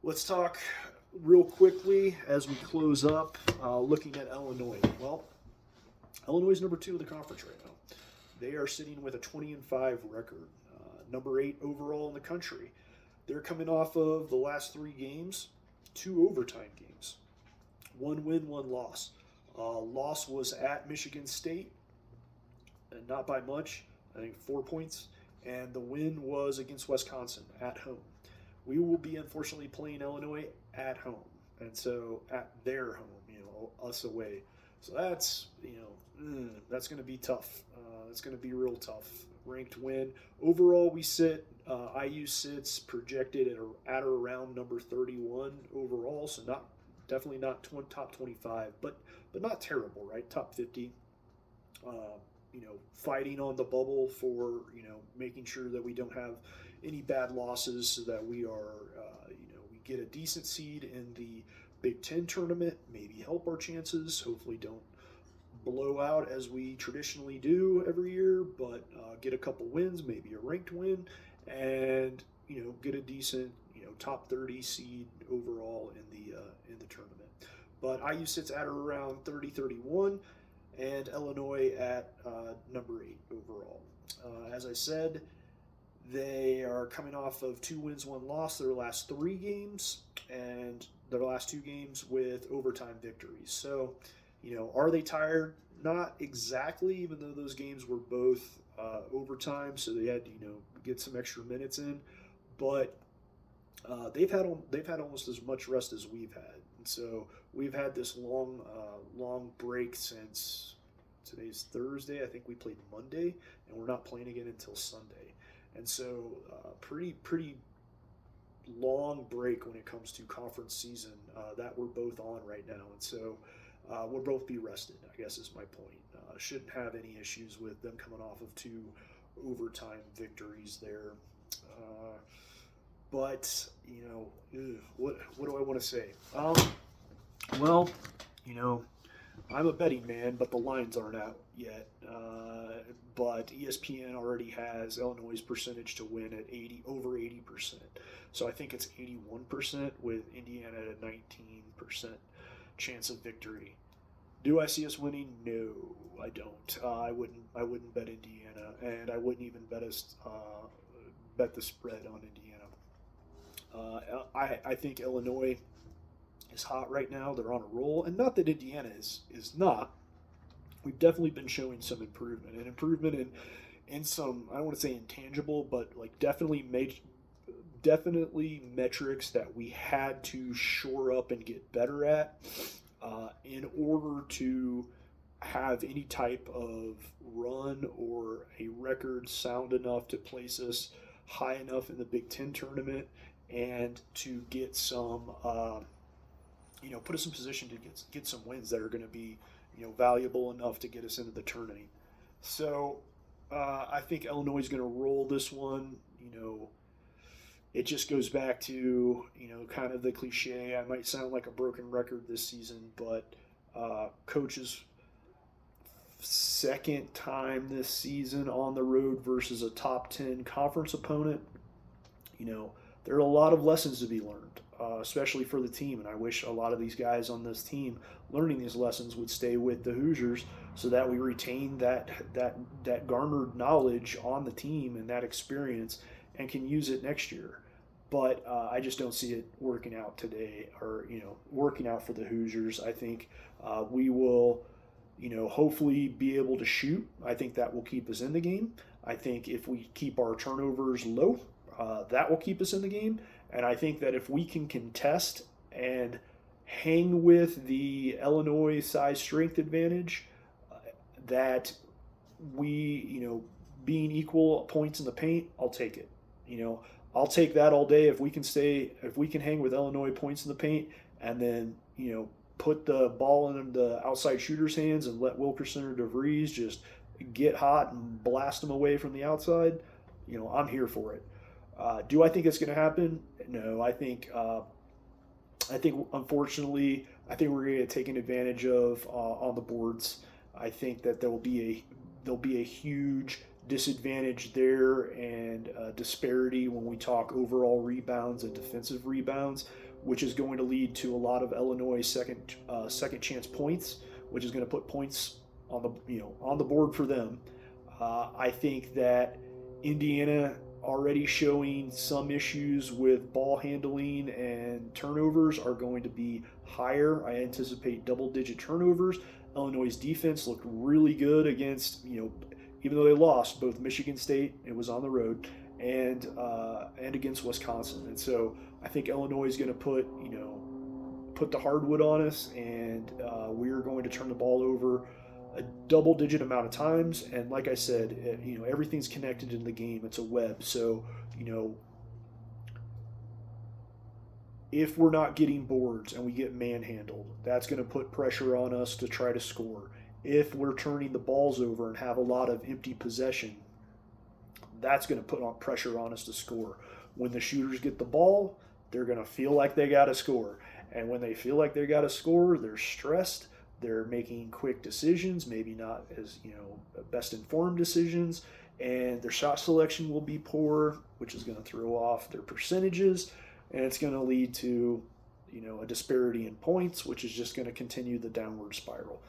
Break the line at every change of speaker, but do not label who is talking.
Let's talk real quickly as we close up, looking at Illinois. Well, Illinois is number two in the conference right now. They are sitting with a 20-5 record, number eight overall in the country. They're coming off of the last three games, two overtime games, one win, one loss. Loss was at Michigan State, and not by much. I think 4 points, and the win was against Wisconsin at home. We will be unfortunately playing Illinois at home, and so at their home, us away. So that's going to be tough. That's going to be real tough. Ranked win overall, we sit. IU sits projected at or around number 31 overall, so not definitely not top 25, but not terrible, right? Top 50. Uh, Fighting on the bubble for making sure that we don't have any bad losses, so that we are we get a decent seed in the Big Ten tournament, maybe help our chances. Hopefully, don't blow out as we traditionally do every year, but get a couple wins, maybe a ranked win, and get a decent top 30 seed overall in the tournament. But IU sits at or around 30-31, and Illinois at number eight overall. As I said, they are coming off of two wins, one loss their last three games, and their last two games with overtime victories. So, are they tired? Not exactly, even though those games were both overtime, so they had to get some extra minutes in. But they've had almost as much rest as we've had, and so we've had this long break since today's Thursday. I think we played Monday, and we're not playing again until Sunday, and so pretty long break when it comes to conference season that we're both on right now, and so we'll both be rested, I guess is my point. Shouldn't have any issues with them coming off of two overtime victories there. But what do I want to say? Well, I'm a betting man, but the lines aren't out yet. But ESPN already has Illinois' percentage to win at over 80%. So I think it's 81% with Indiana at a 19% chance of victory. Do I see us winning? No, I don't. I wouldn't bet Indiana, and I wouldn't even bet the spread on Indiana. I think Illinois is hot right now. They're on a roll, and not that Indiana is not. We've definitely been showing some improvement, and improvement in some, I don't want to say intangible, but like definitely metrics that we had to shore up and get better at in order to have any type of run or a record sound enough to place us high enough in the Big Ten tournament, and to get some, put us in position to get some wins that are going to be, valuable enough to get us into the tournament. So I think Illinois is going to roll this one. It just goes back to kind of the cliche. I might sound like a broken record this season, but coaches second time this season on the road versus a top 10 conference opponent. There are a lot of lessons to be learned, especially for the team. And I wish a lot of these guys on this team learning these lessons would stay with the Hoosiers, so that we retain that garnered knowledge on the team and that experience, and can use it next year. But I just don't see it working out today, or working out for the Hoosiers. I think we will, hopefully be able to shoot. I think that will keep us in the game. I think if we keep our turnovers low, that will keep us in the game. And I think that if we can contest and hang with the Illinois size strength advantage, that being equal points in the paint, I'll take it. I'll take that all day if we can hang with Illinois points in the paint, and then put the ball in the outside shooter's hands and let Wilkerson or DeVries just get hot and blast them away from the outside. I'm here for it. Do I think it's going to happen? No, I think unfortunately, I think we're going to get taken advantage of on the boards. I think that there'll be a huge disadvantage there and disparity when we talk overall rebounds and defensive rebounds, which is going to lead to a lot of Illinois second chance points, which is going to put points on the board for them. I think that Indiana already showing some issues with ball handling and turnovers are going to be higher. I anticipate double-digit turnovers. Illinois' defense looked really good against, even though they lost both Michigan State, it was on the road, and against Wisconsin. And so I think Illinois is going to put the hardwood on us, and we are going to turn the ball over a double-digit amount of times. And like I said, everything's connected in the game. It's a web. So, if we're not getting boards and we get manhandled, that's going to put pressure on us to try to score. If we're turning the balls over and have a lot of empty possession, that's going to put on pressure on us to score. When the shooters get the ball, they're going to feel like they got to score. And when they feel like they got to score, they're stressed. They're making quick decisions, maybe not as, best informed decisions, and their shot selection will be poor, which is going to throw off their percentages, and it's going to lead to, a disparity in points, which is just going to continue the downward spiral.